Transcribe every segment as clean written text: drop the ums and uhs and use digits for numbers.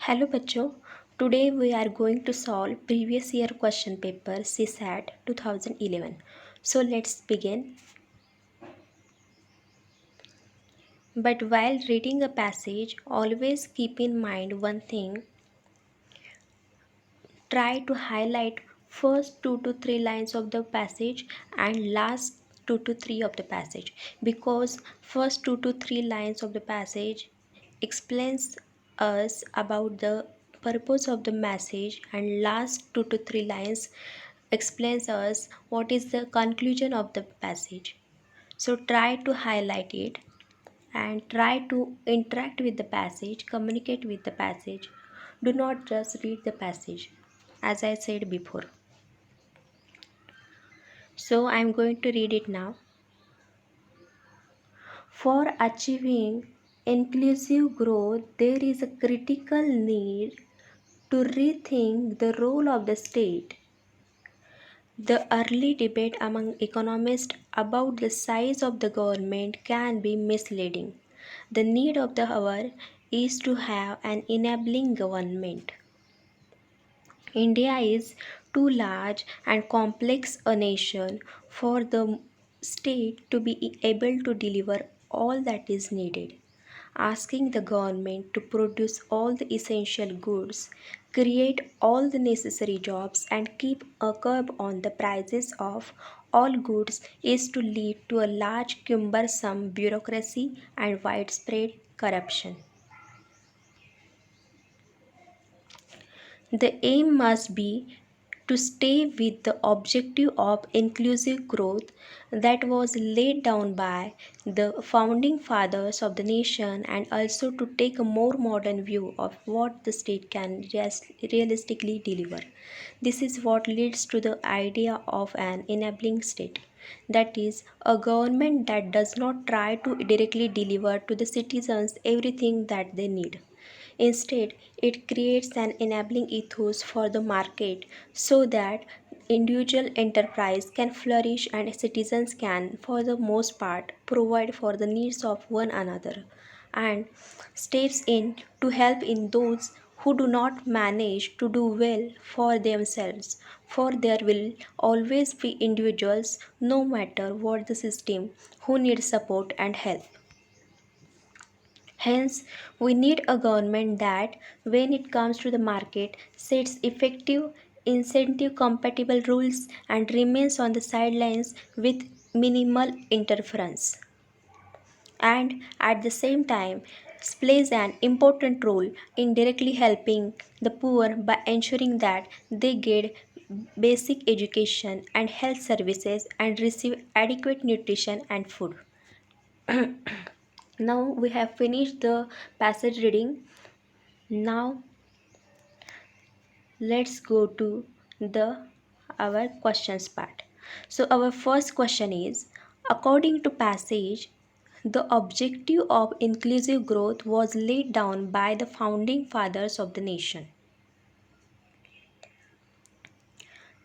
Hello बच्चों। Today we are going to solve previous year question paper CSAT 2011. So let's begin. But while reading a passage, always keep in mind one thing. Try to highlight first 2 to 3 lines of the passage and last 2 to 3 of the passage, because first 2 to 3 lines of the passage explains us about the purpose of the message, and last 2 to 3 lines explains us what is the conclusion of the passage. So try to highlight it and try to interact with the passage, communicate with the passage. Do not just read the passage, as I said before. So I am going to read it now. For achieving inclusive growth, there is a critical need to rethink the role of the state. The early debate among economists about the size of the government can be misleading. The need of the hour is to have an enabling government. India is too large and complex a nation for the state to be able to deliver all that is needed. Asking the government to produce all the essential goods, create all the necessary jobs, and keep a curb on the prices of all goods is to lead to a large, cumbersome bureaucracy and widespread corruption. The aim must be to stay with the objective of inclusive growth that was laid down by the founding fathers of the nation, and also to take a more modern view of what the state can realistically deliver. This is what leads to the idea of an enabling state, that is, a government that does not try to directly deliver to the citizens everything that they need. Instead, it creates an enabling ethos for the market so that individual enterprise can flourish and citizens can, for the most part, provide for the needs of one another, and steps in to help in those who do not manage to do well for themselves, for there will always be individuals, no matter what the system, who need support and help. Hence, we need a government that, when it comes to the market, sets effective, incentive compatible rules and remains on the sidelines with minimal interference. And at the same time, plays an important role in directly helping the poor by ensuring that they get basic education and health services and receive adequate nutrition and food. Now we have finished the passage reading. Now let's go to the our questions part. So our first question is, according to passage, the objective of inclusive growth was laid down by the founding fathers of the nation.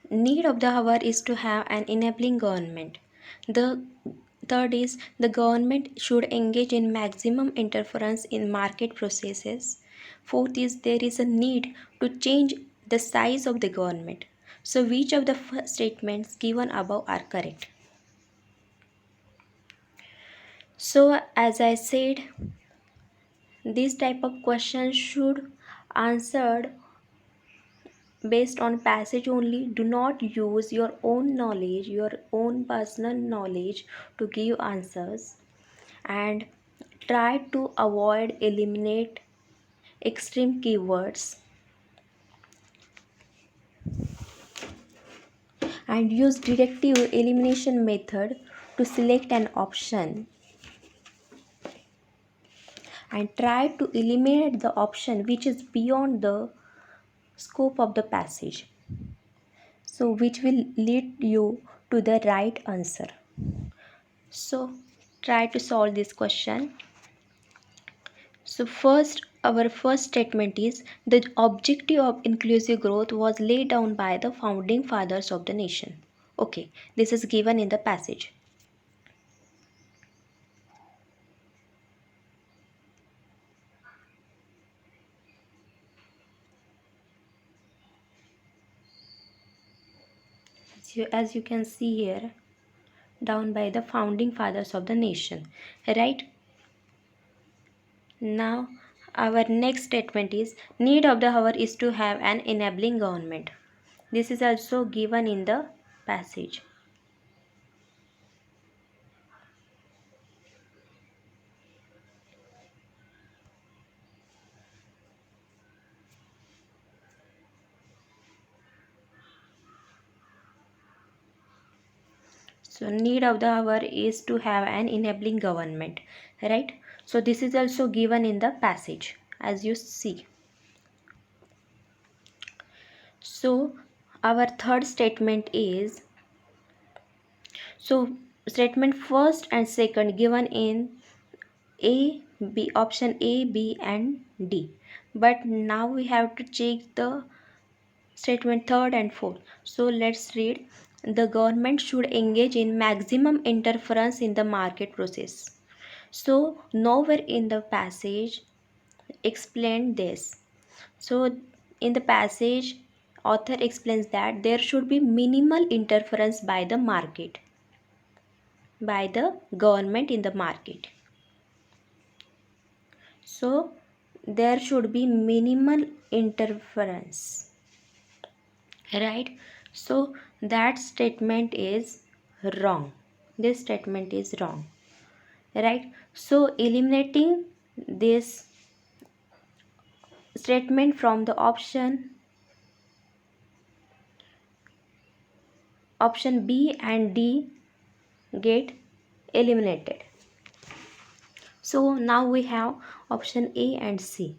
Need of the hour is to have an enabling government. The third is, the government should engage in maximum interference in market processes. Fourth is, there is a need to change the size of the government. So which of the statements given above are correct? So as I said, this type of question should answered based on passage only. Do not use your own knowledge, your own personal knowledge to give answers, and try to avoid eliminate extreme keywords, and use directive elimination method to select an option, and try to eliminate the option which is beyond the scope of the passage, so which will lead you to the right answer. So try to solve this question. So our first statement is, the objective of inclusive growth was laid down by the founding fathers of the nation. Okay, this is given in the passage. as you can see here, down by the founding fathers of the nation, right? Now our next statement is, need of the hour is to have an enabling government. This is also given in the passage. So need of the hour is to have an enabling government, right? So this is also given in the passage, as you see. So our third statement is, so statement first and second given in A, B, option A, B and D. But now we have to check the statement third and fourth. So let's read. The government should engage in maximum interference in the market process. So nowhere in the passage explain this. So in the passage, author explains that there should be minimal interference by the market, by the government in the market. So there should be minimal interference, right? So that statement is wrong. This statement is wrong, right? So eliminating this statement from the option B and D get eliminated. So now we have option A and C.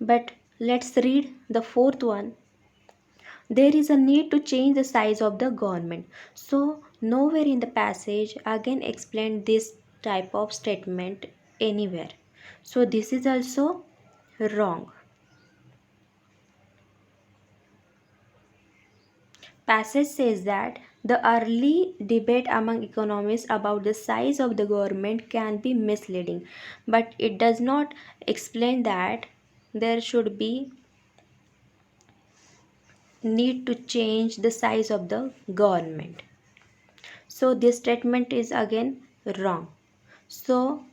But let's read the fourth one. There is a need to change the size of the government. So nowhere in the passage again explain this type of statement anywhere. So this is also wrong. Passage says that the early debate among economists about the size of the government can be misleading, but it does not explain that there should be need to change the size of the government. So this statement is again wrong. So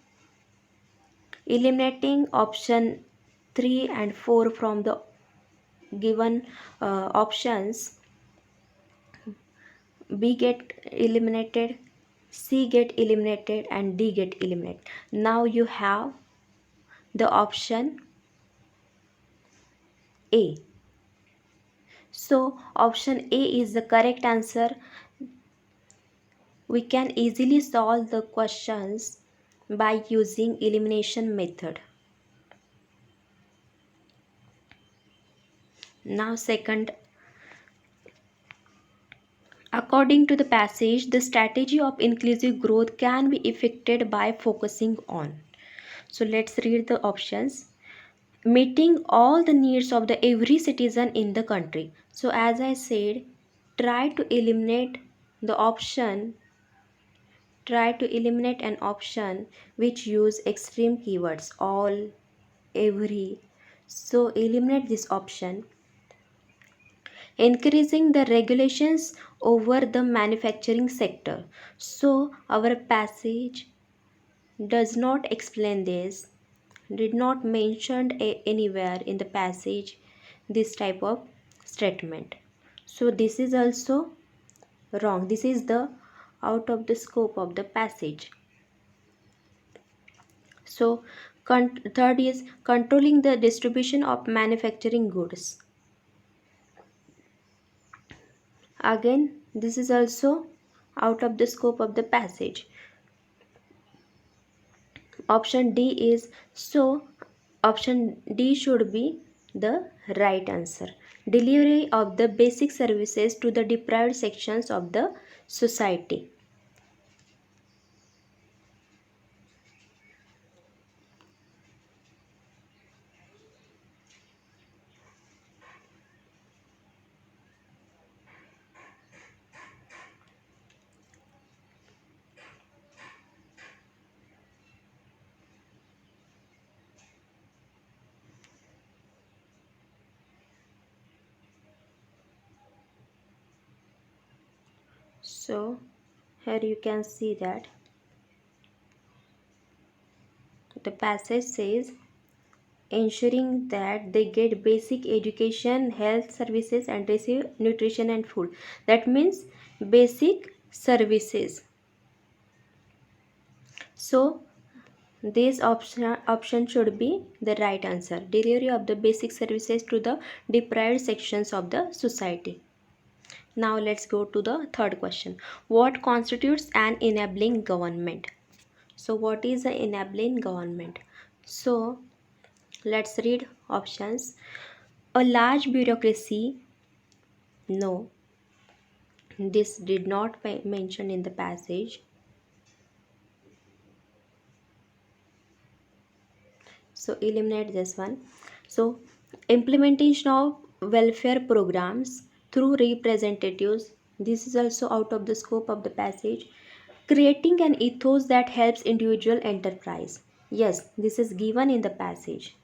eliminating option 3 and 4 from the given options, B get eliminated, C get eliminated and D get eliminated. Now you have the option A. So option A is the correct answer. We can easily solve the questions by using elimination method. Now second, according to the passage, the strategy of inclusive growth can be effected by focusing on. So let's read the options. Meeting all the needs of the every citizen in the country. So as I said, try to eliminate the option, try to eliminate an option which use extreme keywords, all, every. So eliminate this option. Increasing the regulations over the manufacturing sector. So our passage does not explain this, did not mention anywhere in the passage this type of statement. So this is also wrong. This is the out of the scope of the passage. So third is controlling the distribution of manufacturing goods. Again, this is also out of the scope of the passage. Option D is, so option D should be the right answer. Delivery of the basic services to the deprived sections of the society. So here you can see that the passage says ensuring that they get basic education, health services, and receive nutrition and food. That means basic services. So this option should be the right answer. Delivery of the basic services to the deprived sections of the society. Now let's go to the third question. What constitutes an enabling government? So what is an enabling government? So let's read options. A large bureaucracy. No, this did not mention in the passage. So eliminate this one. So implementation of welfare programs through representatives. This is also out of the scope of the passage. Creating an ethos that helps individual enterprise. Yes, this is given in the passage.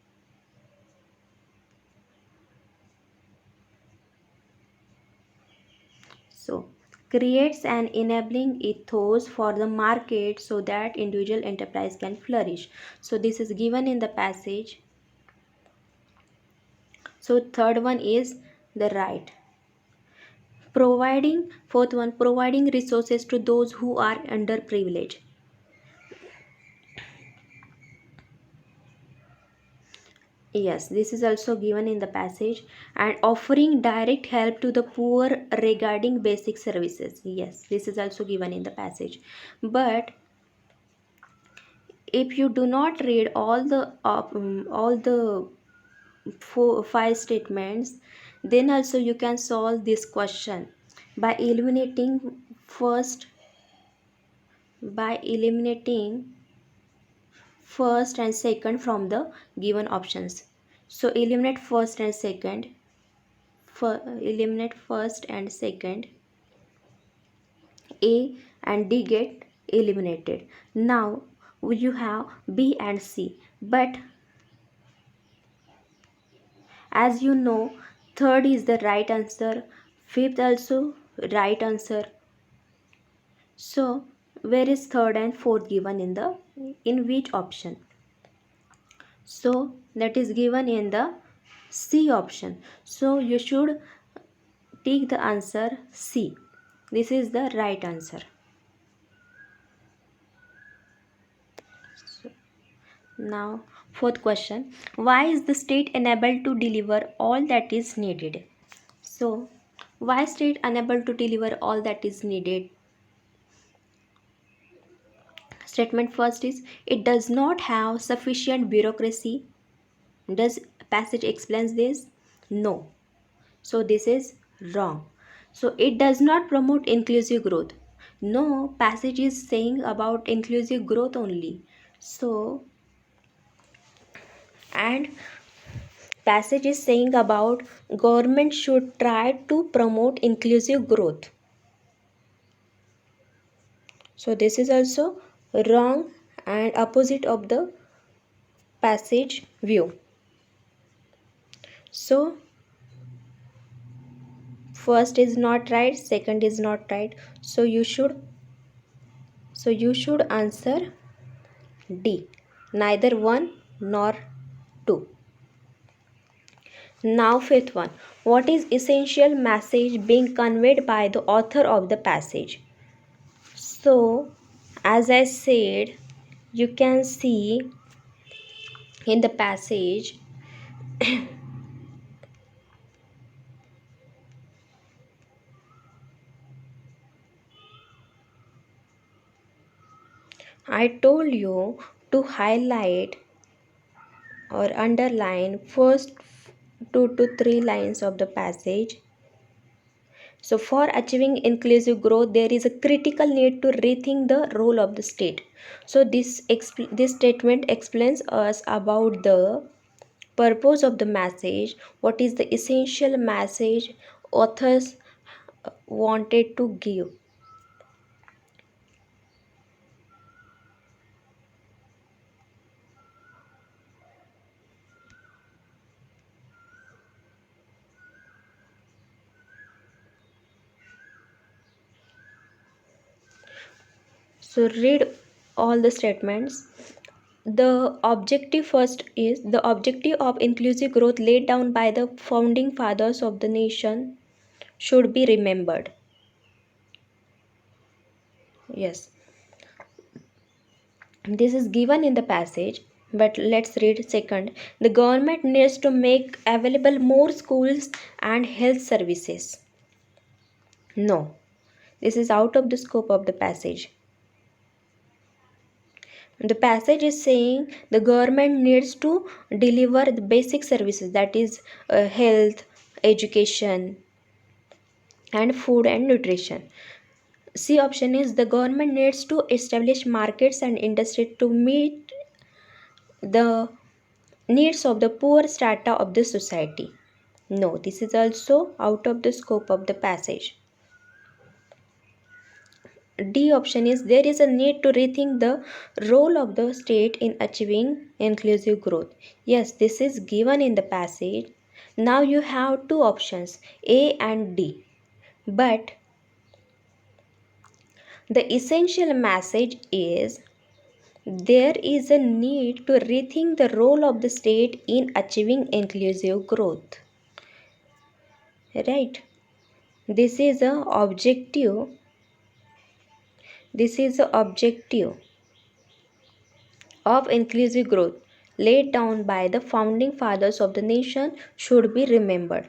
So creates an enabling ethos for the market so that individual enterprise can flourish. So this is given in the passage. So third one is the right. Providing, fourth one, providing resources to those who are underprivileged. Yes, this is also given in the passage. And offering direct help to the poor regarding basic services. Yes, this is also given in the passage. But if you do not read all the five statements, then also you can solve this question by eliminating first by eliminating first and second from the given options. So eliminate first and second. Eliminate first and second. A and D get eliminated. Now you have B and C. But as you know, third is the right answer. Fifth also right answer. So where is third and fourth given in which option? So that is given in the C option. So you should take the answer C. This is the right answer. So, now fourth question. Why is the state unable to deliver all that is needed? So why state unable to deliver all that is needed? Statement first is it does not have sufficient bureaucracy. Does passage explains this? No. So this is wrong. So it does not promote inclusive growth. No, passage is saying about inclusive growth only. So and passage is saying about government should try to promote inclusive growth. So this is also wrong and opposite of the passage view. So first is not right, second is not right. So you should answer D. Neither one nor two. Now fifth one. What is essential message being conveyed by the author of the passage? So as I said, you can see in the passage I told you to highlight or underline first 2 to 3 lines of the passage. So for achieving inclusive growth, there is a critical need to rethink the role of the state. So this statement explains us about the purpose of the message, what is the essential message authors wanted to give. So read all the statements. The objective first is the objective of inclusive growth laid down by the founding fathers of the nation should be remembered. Yes, this is given in the passage, but let's read second. The government needs to make available more schools and health services. No, this is out of the scope of the passage. The passage is saying the government needs to deliver the basic services, that is health, education, and food and nutrition. C option is the government needs to establish markets and industry to meet the needs of the poor strata of the society. No, this is also out of the scope of the passage. D option is there is a need to rethink the role of the state in achieving inclusive growth. Yes, this is given in the passage. Now you have two options, A and D. But the essential message is there is a need to rethink the role of the state in achieving inclusive growth. Right? This is a objective. This is the objective of inclusive growth laid down by the founding fathers of the nation should be remembered.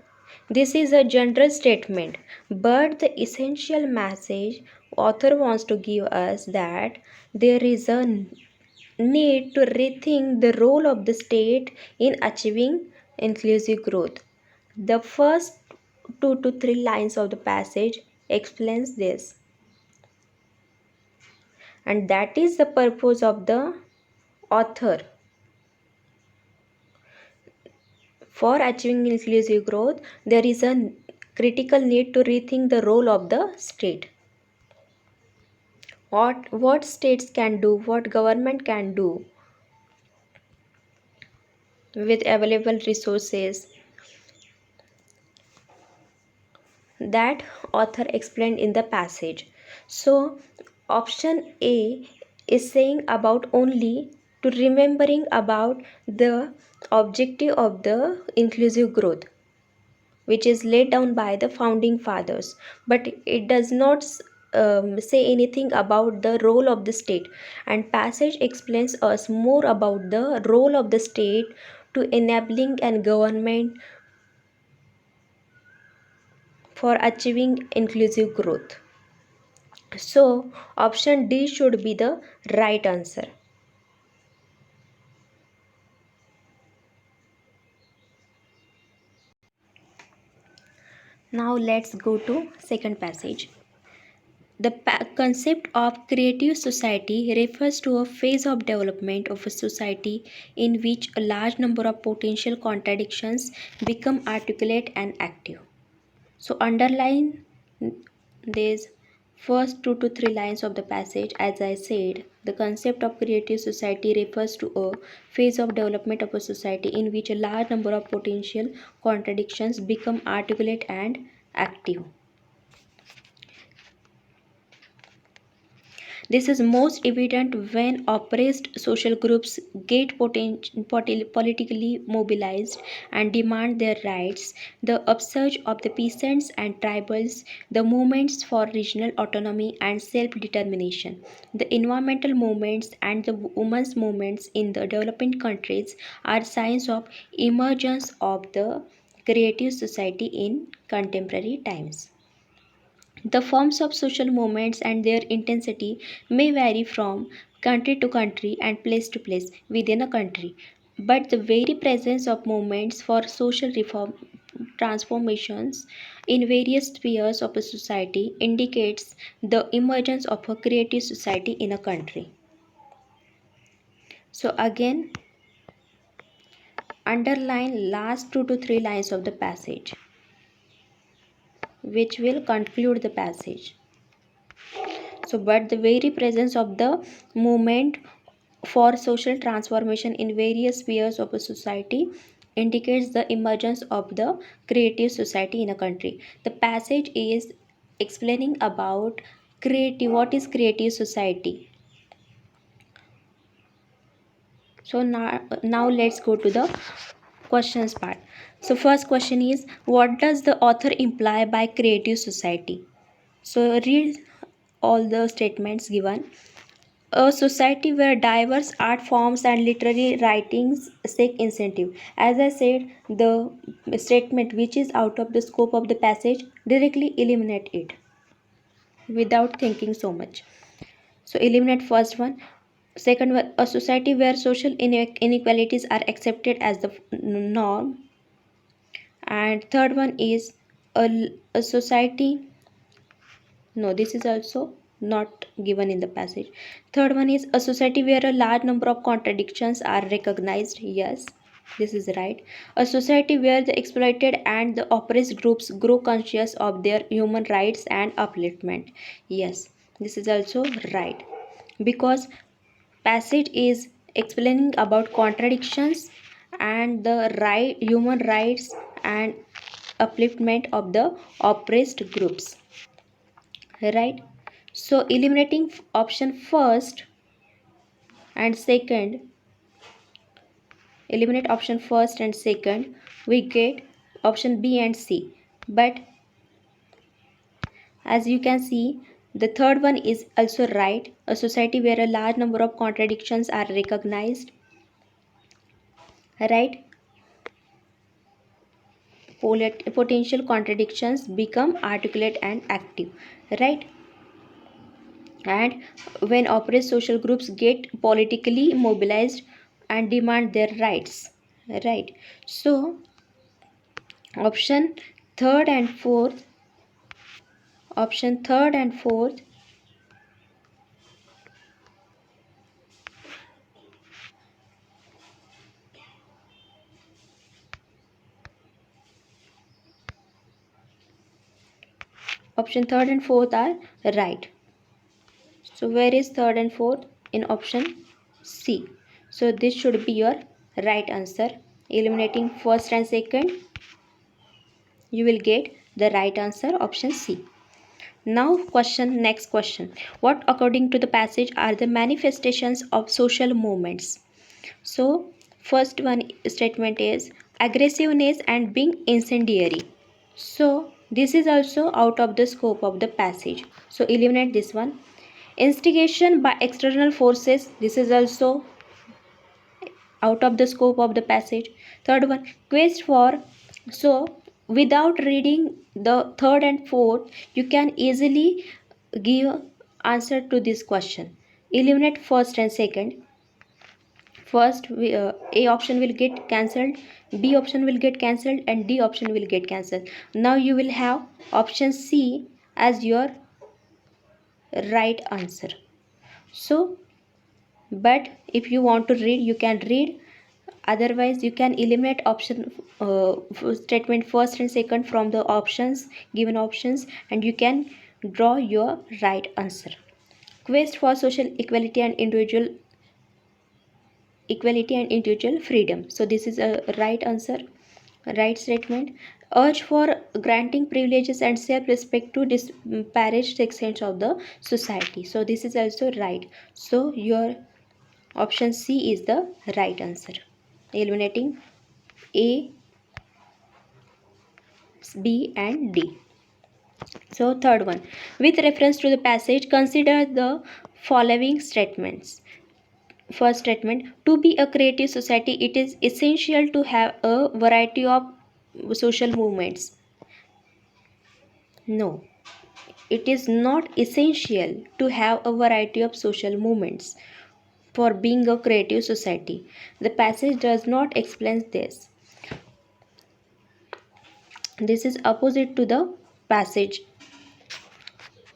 This is a general statement, but the essential message author wants to give us that there is a need to rethink the role of the state in achieving inclusive growth. The first 2 to 3 lines of the passage explains this, and that is the purpose of the author. For achieving inclusive growth, there is a critical need to rethink the role of the state. What states can do, what government can do with available resources, that author explained in the passage. So option A is saying about only to remembering about the objective of the inclusive growth which is laid down by the founding fathers, but it does not say anything about the role of the state, and passage explains us more about the role of the state to enabling and government for achieving inclusive growth. So option D should be the right answer. Now let's go to second passage. The concept of creative society refers to a phase of development of a society in which a large number of potential contradictions become articulate and active. So underline these first 2 to 3 lines of the passage. As I said, the concept of creative society refers to a phase of development of a society in which a large number of potential contradictions become articulate and active. This is most evident when oppressed social groups get politically mobilized and demand their rights, the upsurge of the peasants and tribals, the movements for regional autonomy and self-determination, the environmental movements and the women's movements in the developing countries are signs of emergence of the creative society in contemporary times. The forms of social movements and their intensity may vary from country to country and place to place within a country, but the very presence of movements for social reform transformations in various spheres of a society indicates the emergence of a creative society in a country. So again, underline last 2 to 3 lines of the passage, which will conclude the passage. So, but the very presence of the movement for social transformation in various spheres of a society indicates the emergence of the creative society in a country. The passage is explaining about creative, what is creative society. So now let's go to the questions part. So first question is, what does the author imply by creative society? So read all the statements given. A society where diverse art forms and literary writings seek incentive. As I said, the statement which is out of the scope of the passage, directly eliminate it without thinking so much. So eliminate first one. Second one, a society where social inequalities are accepted as the norm. And third one is a society. No, this is also not given in the passage. Third one is a society where a large number of contradictions are recognized. Yes, this is right. A society where the exploited and the oppressed groups grow conscious of their human rights and upliftment. Yes, this is also right. Because passage is explaining about contradictions and the human rights and upliftment of the oppressed groups, right? So eliminating option first and second, eliminate option first and second, we get option B and C. But as you can see, the third one is also right. A society where a large number of contradictions are recognized, right? Potential contradictions become articulate and active, right? And when oppressed social groups get politically mobilized and demand their rights, right? So option third and fourth, option third and fourth, option third and fourth are right. So where is third and fourth? In option C. So this should be your right answer. Eliminating first and second, you will get the right answer, option C. Now next question. What according to the passage are the manifestations of social movements? So first one statement is aggressiveness and being incendiary. So this is also out of the scope of the passage. So eliminate this one. Instigation by external forces. This is also out of the scope of the passage. Third one, quest for. So without reading the third and fourth, you can easily give answer to this question. Eliminate first and second. First A option will get cancelled, B option will get cancelled, and D option will get cancelled. Now you will have option C as your right answer. So but if you want to read, you can read. Otherwise you can eliminate option statement first and second from the options, given options, and you can draw your right answer. Quest for social equality and individual freedom. So this is a right answer, right statement. Urge for granting privileges and self-respect to disparaged sections of the society. So this is also right. So your option C is the right answer. Eliminating A, B and D. So third one, with reference to the passage, consider the following statements. First statement, to be a creative society, it is essential to have a variety of social movements. No, it is not essential to have a variety of social movements for being a creative society. The passage does not explain this. This is opposite to the passage.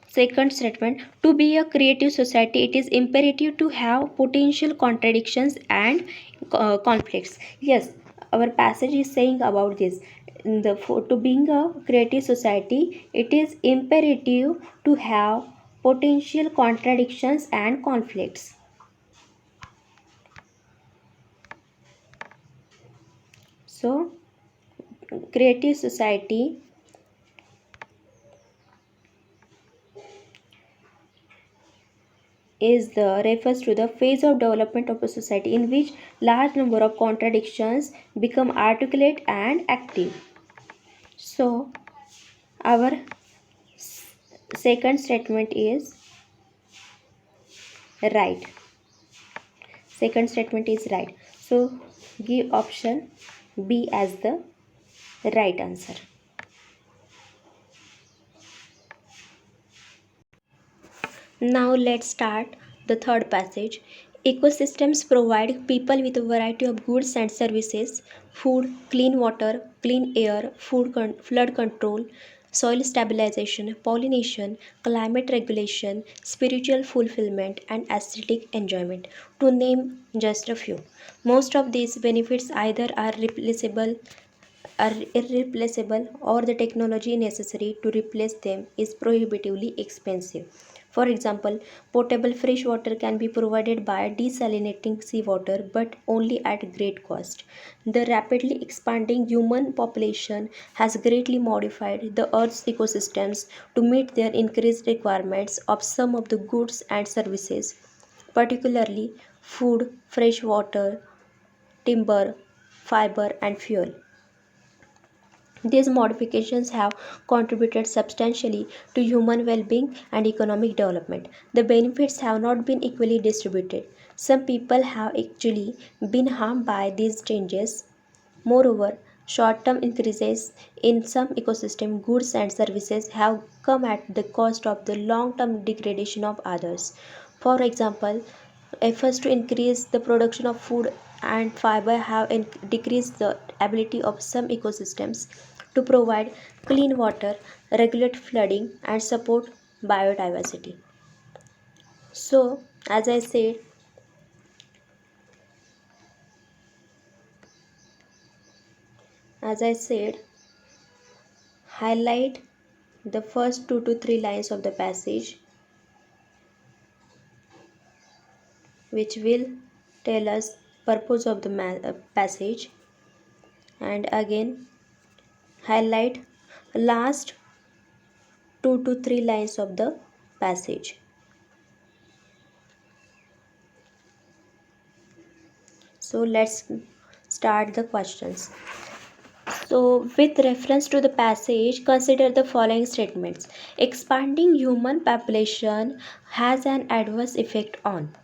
Second statement, to be a creative society, it is imperative to have potential contradictions and conflicts. Yes, our passage is saying about this. To being a creative society, it is imperative to have potential contradictions and conflicts. So, creative society is the refers to the phase of development of a society in which large number of contradictions become articulate and active. So our second statement is right. Second statement is right. So give option B as the right answer. Now let's start the third passage. Ecosystems provide people with a variety of goods and services: food, clean water, clean air, flood control, soil stabilization, pollination, climate regulation, spiritual fulfillment, and aesthetic enjoyment, to name just a few. Most of these benefits either are irreplaceable or the technology necessary to replace them is prohibitively expensive. For example, potable fresh water can be provided by desalinating seawater but only at great cost. The rapidly expanding human population has greatly modified the Earth's ecosystems to meet their increased requirements of some of the goods and services, particularly food, fresh water, timber, fiber, and fuel. These modifications have contributed substantially to human well being and economic development. The benefits have not been equally distributed. Some people have actually been harmed by these changes. Moreover, short term increases in some ecosystem goods and services have come at the cost of the long term degradation of others. For example, efforts to increase the production of food and fiber have decreased the ability of some ecosystems to provide clean water, regulate flooding, and support biodiversity. So, as I said, as I said, highlight the first 2 to 3 lines of the passage, which will tell us purpose of the passage, and again highlight last 2 to 3 lines of the passage. So let's start the questions. So, with reference to the passage, consider the following statements. Expanding human population has an adverse effect on.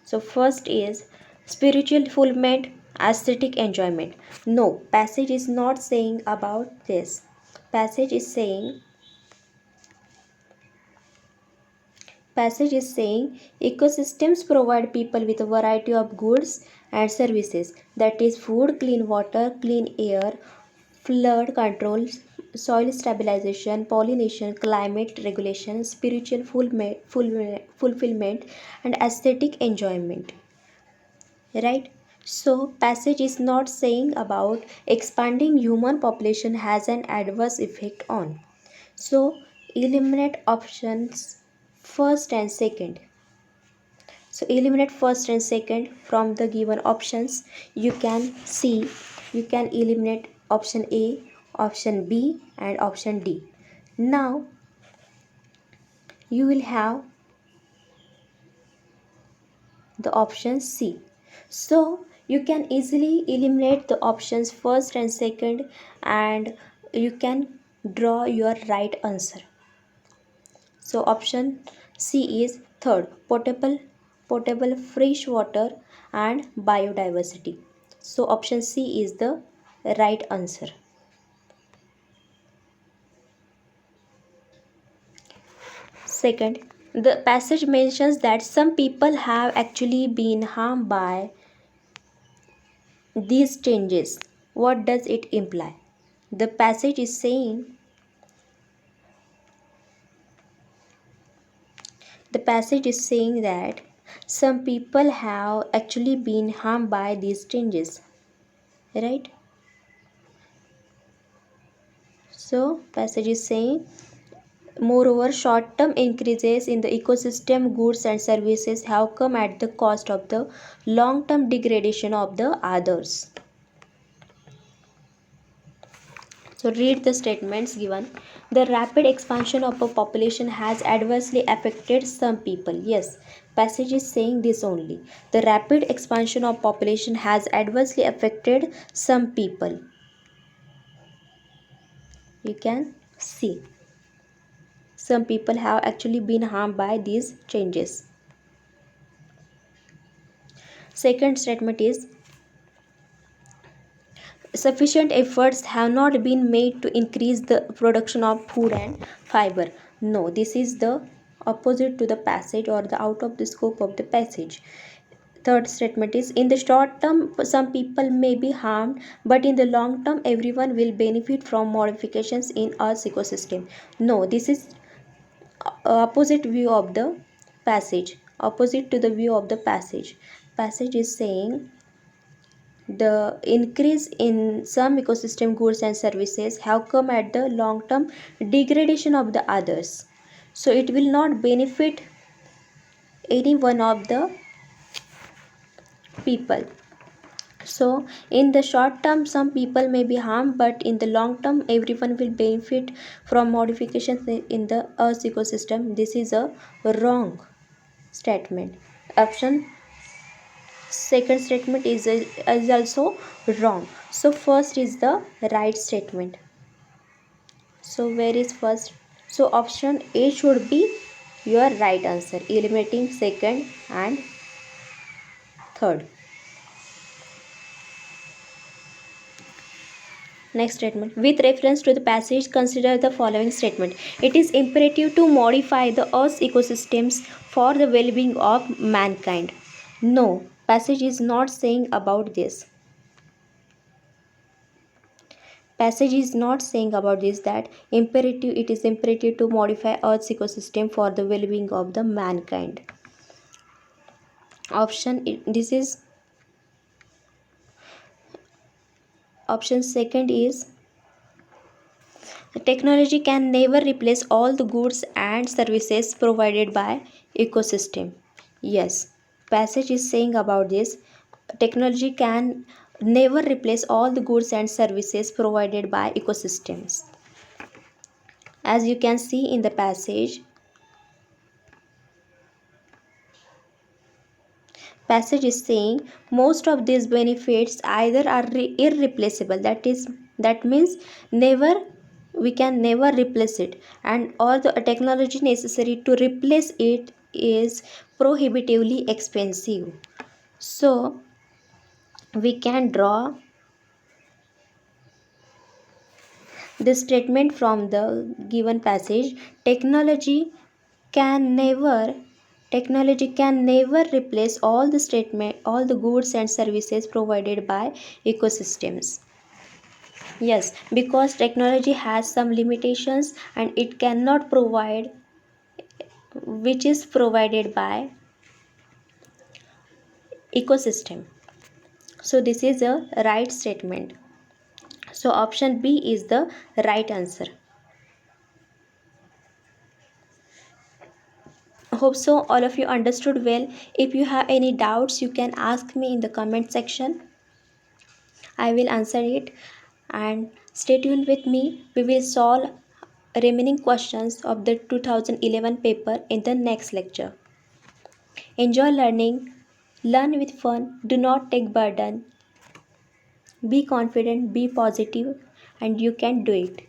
So, first is spiritual fulfillment, aesthetic enjoyment. No, passage is not saying about this. Passage is saying ecosystems provide people with a variety of goods and services, that is food, clean water, clean air, flood control, soil stabilization, pollination, climate regulation, spiritual fulfillment, and aesthetic enjoyment. Right? So, passage is not saying about expanding human population has an adverse effect on. So, eliminate options first and second. So, eliminate first and second from the given options. You can see, you can eliminate option A, option B, and option D. Now, you will have the option C. So, you can easily eliminate the options first and second, and you can draw your right answer. So option C is third, potable fresh water and biodiversity. So option C is the right answer. Second, the passage mentions that some people have actually been harmed by these changes. What does it imply? The passage is saying that some people have actually been harmed by these changes, right? So passage is saying, moreover, short term increases in the ecosystem goods and services have come at the cost of the long term degradation of the others. So read the statements given. The rapid expansion of a population has adversely affected some people. Yes, passage is saying this only. The rapid expansion of population has adversely affected some people. You can see some people have actually been harmed by these changes. Second statement is sufficient efforts have not been made to increase the production of food and fiber. No, this is the opposite to the passage or the out of the scope of the passage. Third statement is in the short term some people may be harmed, but in the long term everyone will benefit from modifications in Earth's ecosystem. No, this is opposite view of the passage, opposite to the view of the passage. Passage is saying the increase in some ecosystem goods and services have come at the long term degradation of the others, so it will not benefit any one of the people. So in the short term some people may be harmed, but in the long term everyone will benefit from modifications in the earth's ecosystem. This is a wrong statement. Option second statement is also wrong. So first is the right statement. So where is first? So option A should be your right answer, eliminating second and third. Next statement. With reference to the passage, consider the following statement. It is imperative to modify the Earth's ecosystems for the well-being of mankind. No, passage is not saying about this. Passage is not saying about this that it is imperative to modify Earth's ecosystem for the well-being of the mankind. Option second is technology can never replace all the goods and services provided by ecosystem. Yes, passage is saying about this. Technology can never replace all the goods and services provided by ecosystems. As you can see in the passage is saying most of these benefits either are irreplaceable, that means never, we can never replace it, and all the technology necessary to replace it is prohibitively expensive. So we can draw this statement from the given passage. Technology can never replace all the goods and services provided by ecosystems. Yes, because technology has some limitations and it cannot provide which is provided by ecosystem. So this is a right statement. So option B is the right answer. Hope so all of you understood well. If you have any doubts you can ask me in the comment section. I will answer it, and stay tuned with me. We will solve remaining questions of the 2011 paper in the next lecture. Enjoy learning, learn with fun, do not take burden. Be confident, be positive, and you can do it.